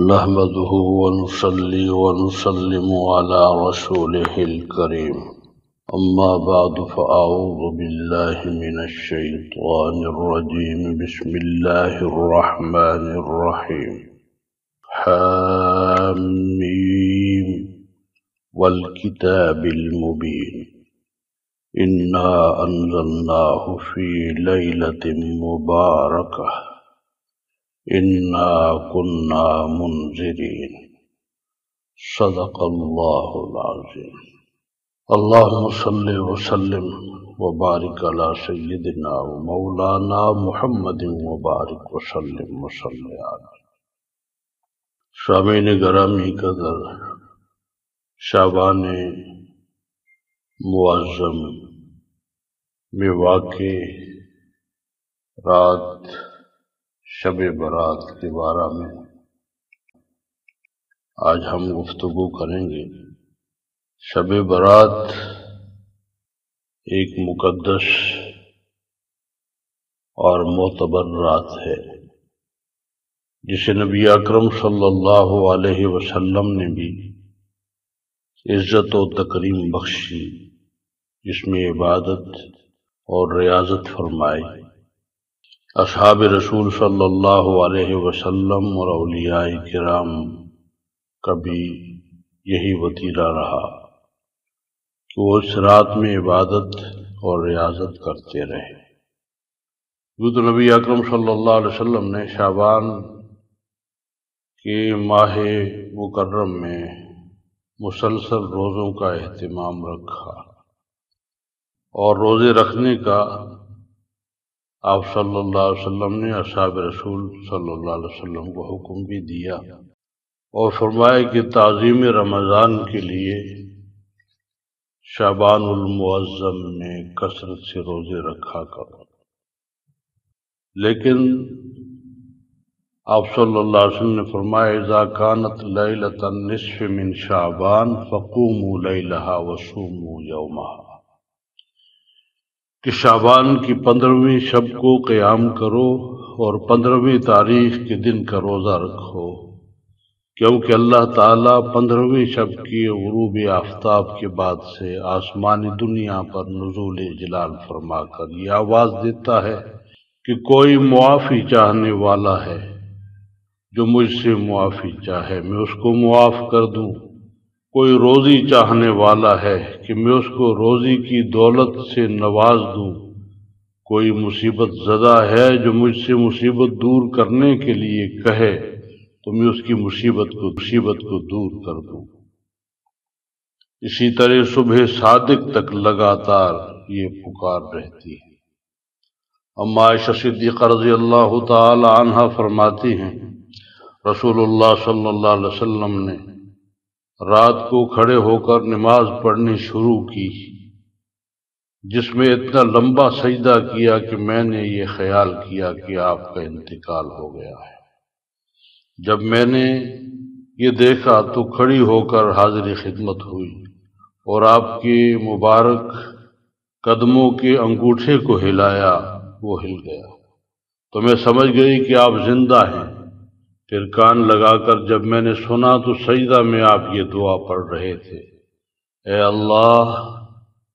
نحمده ونصلي ونسلم على رسوله الكريم أما بعد فأعوذ بالله من الشيطان الرجيم بسم الله الرحمن الرحيم حاميم والكتاب المبين إنا أنزلناه في ليلة مباركة إنا كنا منذرين صدق الله العظيم اللهم صل وسلم وبارك على سيدنا ومولانا محمد وبارك وسلم عليه سامعین گرامی قدر شعبان معظم میں واقع رات شب برات کے بارے میں آج ہم گفتگو کریں گے۔ شب برات ایک مقدس اور معتبر رات ہے جسے نبی اکرم صلی اللہ علیہ وسلم نے بھی عزت و تکریم بخشی، جس میں عبادت اور ریاضت فرمائی۔ اصحاب رسول صلی اللہ علیہ وسلم اور اولیاء کرام کا بھی یہی وتیرہ رہا کہ وہ اس رات میں عبادت اور ریاضت کرتے رہے۔ تو نبی اکرم صلی اللہ علیہ وسلم نے شعبان کے ماہ مکرم میں مسلسل روزوں کا اہتمام رکھا، اور روزے رکھنے کا آپ صلی اللہ علیہ وسلم نے اصحاب رسول صلی اللہ علیہ وسلم کو حکم بھی دیا، اور فرمایا کہ تعظیم رمضان کے لیے شعبان المعظم میں کثرت سے روزے رکھا کرو۔ لیکن آپ صلی اللہ علیہ وسلم نے فرمایا اذا كانت لیلۃ النصف من شعبان فقوموا لیلہا وصوموا یومہا، کہ شعبان کی 15ویں شب کو قیام کرو اور 15ویں تاریخ کے دن کا روزہ رکھو، کیونکہ اللہ تعالیٰ 15ویں شب کی غروب آفتاب کے بعد سے آسمانی دنیا پر نزول جلال فرما کر یہ آواز دیتا ہے کہ کوئی معافی چاہنے والا ہے جو مجھ سے معافی چاہے میں اس کو معاف کر دوں، کوئی روزی چاہنے والا ہے کہ میں اس کو روزی کی دولت سے نواز دوں، کوئی مصیبت زدہ ہے جو مجھ سے مصیبت دور کرنے کے لیے کہے تو میں اس کی مصیبت کو دور کر دوں۔ اسی طرح صبح صادق تک لگاتار یہ پکار رہتی ہے۔ اما عائشہ صدیقہ رضی اللہ تعالی عنہا فرماتی ہیں رسول اللہ صلی اللہ علیہ وسلم نے رات کو کھڑے ہو کر نماز پڑھنی شروع کی، جس میں اتنا لمبا سجدہ کیا کہ میں نے یہ خیال کیا کہ آپ کا انتقال ہو گیا ہے۔ جب میں نے یہ دیکھا تو کھڑی ہو کر حاضر خدمت ہوئی اور آپ کے مبارک قدموں کے انگوٹھے کو ہلایا، وہ ہل گیا تو میں سمجھ گئی کہ آپ زندہ ہیں۔ پھر کان لگا کر جب میں نے سنا تو سجدہ میں آپ یہ دعا پڑھ رہے تھے، اے اللہ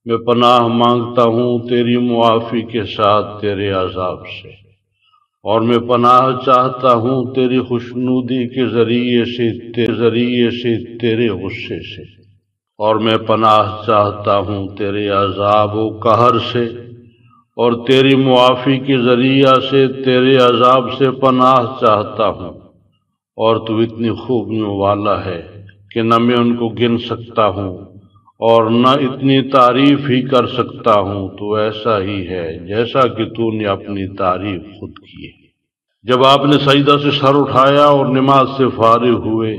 میں پناہ مانگتا ہوں تیری معافی کے ساتھ تیرے عذاب سے، اور میں پناہ چاہتا ہوں تیری خوشنودی کے ذریعے سے تیرے غصے سے، اور میں پناہ چاہتا ہوں تیرے عذاب و قہر سے، اور تیری معافی کے ذریعہ سے تیرے عذاب سے پناہ چاہتا ہوں، اور تو اتنی خوبیوں والا ہے کہ نہ میں ان کو گن سکتا ہوں اور نہ اتنی تعریف ہی کر سکتا ہوں، تو ایسا ہی ہے جیسا کہ تو نے اپنی تعریف خود کی ہے۔ جب آپ نے سجدہ سے سر اٹھایا اور نماز سے فارغ ہوئے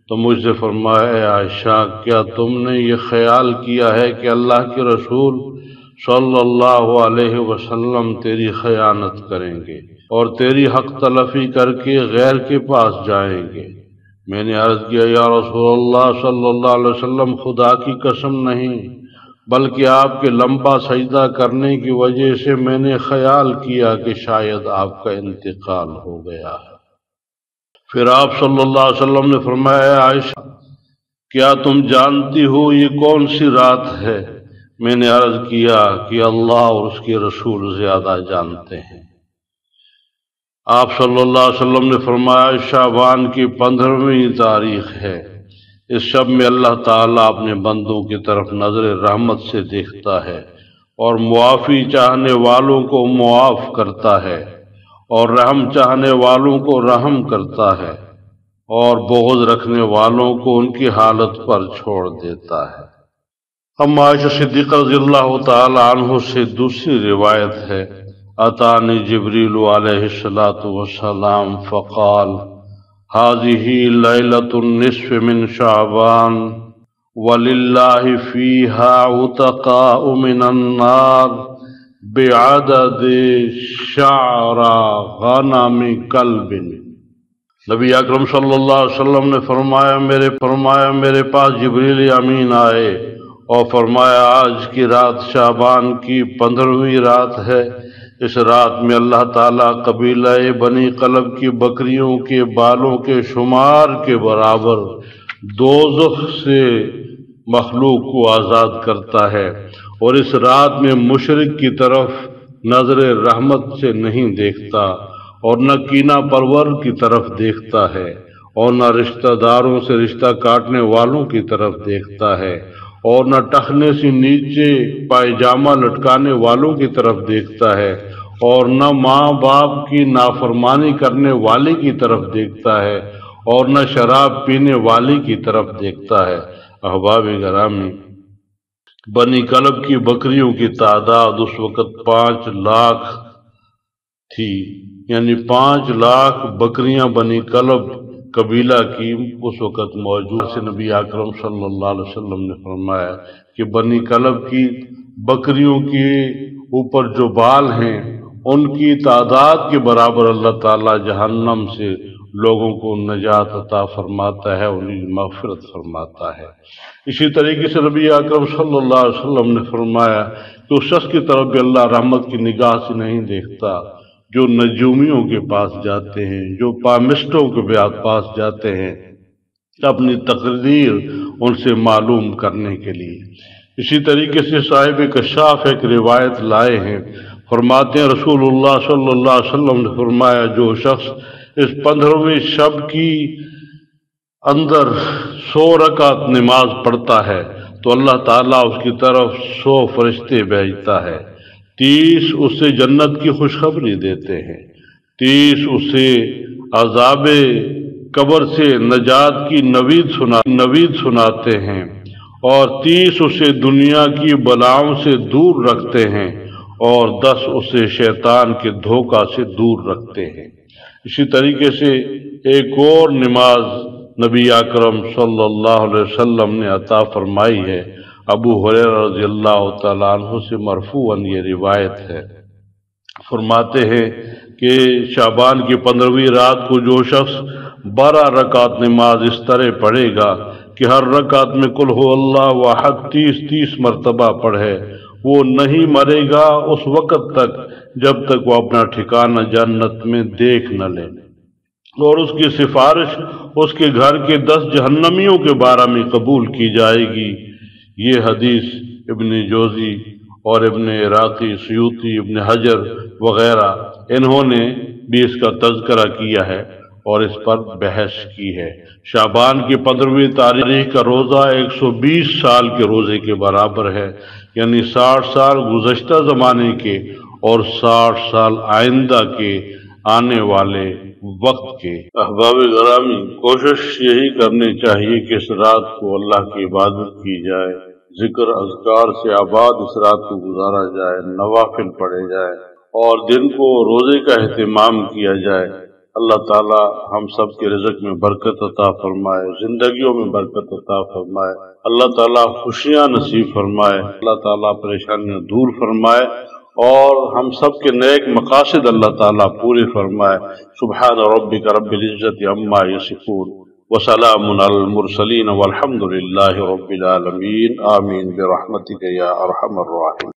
تو مجھ سے فرمایا اے عائشہ کیا تم نے یہ خیال کیا ہے کہ اللہ کے رسول صلی اللہ علیہ وسلم تیری خیانت کریں گے اور تیری حق تلفی کر کے غیر کے پاس جائیں گے؟ میں نے عرض کیا یا رسول اللہ صلی اللہ علیہ وسلم خدا کی قسم نہیں، بلکہ آپ کے لمبا سجدہ کرنے کی وجہ سے میں نے خیال کیا کہ شاید آپ کا انتقال ہو گیا ہے۔ پھر آپ صلی اللہ علیہ وسلم نے فرمایا عائشہ کیا تم جانتی ہو یہ کون سی رات ہے؟ میں نے عرض کیا کہ اللہ اور اس کے رسول زیادہ جانتے ہیں۔ آپ صلی اللہ علیہ وسلم نے فرمایا شعبان کی 15ویں تاریخ ہے۔ اس شب میں اللہ تعالیٰ اپنے بندوں کی طرف نظر رحمت سے دیکھتا ہے اور معافی چاہنے والوں کو معاف کرتا ہے اور رحم چاہنے والوں کو رحم کرتا ہے اور بغض رکھنے والوں کو ان کی حالت پر چھوڑ دیتا ہے۔ ہم عائشہ صدیقہ رضی اللہ تعالی عنہ سے دوسری روایت ہے اتانی جبریل علیہ السلام فقال هذه ليلة النصف من شعبان وللہ فيها عتقاء من النار بعدد شعر غنم کلب۔ نبی اکرم صلی اللہ علیہ وسلم نے فرمایا میرے پاس جبریل امین آئے اور فرمایا آج کی رات شعبان کی 15ویں رات ہے۔ اس رات میں اللہ تعالیٰ قبیلہ بنی قلب کی بکریوں کے بالوں کے شمار کے برابر دوزخ سے مخلوق کو آزاد کرتا ہے اور اس رات میں مشرک کی طرف نظر رحمت سے نہیں دیکھتا اور نہ کینہ پرور کی طرف دیکھتا ہے اور نہ رشتہ داروں سے رشتہ کاٹنے والوں کی طرف دیکھتا ہے اور نہ ٹخنے سے نیچے پائجامہ لٹکانے والوں کی طرف دیکھتا ہے اور نہ ماں باپ کی نافرمانی کرنے والے کی طرف دیکھتا ہے اور نہ شراب پینے والے کی طرف دیکھتا ہے۔ احباب گرامی، بنی کلب کی بکریوں کی تعداد اس وقت 5 لاکھ تھی، یعنی 5 لاکھ بکریاں بنی کلب قبیلہ کی اس وقت موجود سے نبی اکرم صلی اللہ علیہ وسلم نے فرمایا کہ بنی کلب کی بکریوں کے اوپر جو بال ہیں ان کی تعداد کے برابر اللہ تعالیٰ جہنم سے لوگوں کو نجات عطا فرماتا ہے، انہیں مغفرت فرماتا ہے۔ اسی طریقے سے نبی اکرم صلی اللہ علیہ وسلم نے فرمایا کہ اس شخص کی طرف بھی اللہ رحمت کی نگاہ سے نہیں دیکھتا جو نجومیوں کے پاس جاتے ہیں، جو پامسٹوں کے پاس جاتے ہیں اپنی تقریر ان سے معلوم کرنے کے لیے۔ اسی طریقے سے صاحب کشاف ایک روایت لائے ہیں، فرماتے ہیں رسول اللہ صلی اللہ علیہ وسلم نے فرمایا جو شخص اس 15ویں شب کی اندر 100 رکعت نماز پڑھتا ہے تو اللہ تعالیٰ اس کی طرف 100 فرشتے بھیجتا ہے، 30 اسے جنت کی خوشخبری دیتے ہیں، 30 اسے عذاب قبر سے نجات کی نوید سناتے ہیں اور 30 اسے دنیا کی بلاؤں سے دور رکھتے ہیں اور 10 اسے شیطان کے دھوکہ سے دور رکھتے ہیں۔ اسی طریقے سے ایک اور نماز نبی اکرم صلی اللہ علیہ وسلم نے عطا فرمائی ہے، ابو ہریرہ رضی اللہ تعالیٰ عنہ سے مرفوعاً یہ روایت ہے، فرماتے ہیں کہ شعبان کی 15ویں رات کو جو شخص 12 رکعت نماز اس طرح پڑھے گا کہ ہر رکعت میں قل ہو اللہ احد 30 مرتبہ پڑھے، وہ نہیں مرے گا اس وقت تک جب تک وہ اپنا ٹھکانہ جنت میں دیکھ نہ لے، اور اس کی سفارش اس کے گھر کے 10 جہنمیوں کے بارے میں قبول کی جائے گی۔ یہ حدیث ابن جوزی اور ابن عراقی، سیوطی، ابن حجر وغیرہ انہوں نے بھی اس کا تذکرہ کیا ہے اور اس پر بحث کی ہے۔ شعبان کی 15ویں تاریخ کا روزہ 120 سال کے روزے کے برابر ہے، یعنی 60 سال گزشتہ زمانے کے اور 60 سال آئندہ کے آنے والے وقت کے۔ احباب گرامی، کوشش یہی کرنی چاہیے کہ اس رات کو اللہ کی عبادت کی جائے، ذکر اذکار سے آباد اس رات کو گزارا جائے، نوافل پڑھے جائے اور دن کو روزے کا اہتمام کیا جائے۔ اللہ تعالی ہم سب کے رزق میں برکت عطا فرمائے، زندگیوں میں برکت عطا فرمائے، اللہ تعالی خوشیاں نصیب فرمائے، اللہ تعالی پریشانیاں دور فرمائے اور ہم سب کے نیک مقاصد اللہ تعالی پورے فرمائے۔ سبحان ربک رب العزت عما یصفون وسلام علی المرسلین والحمد للہ رب العالمین، آمین برحمتک یا ارحم الراحمین۔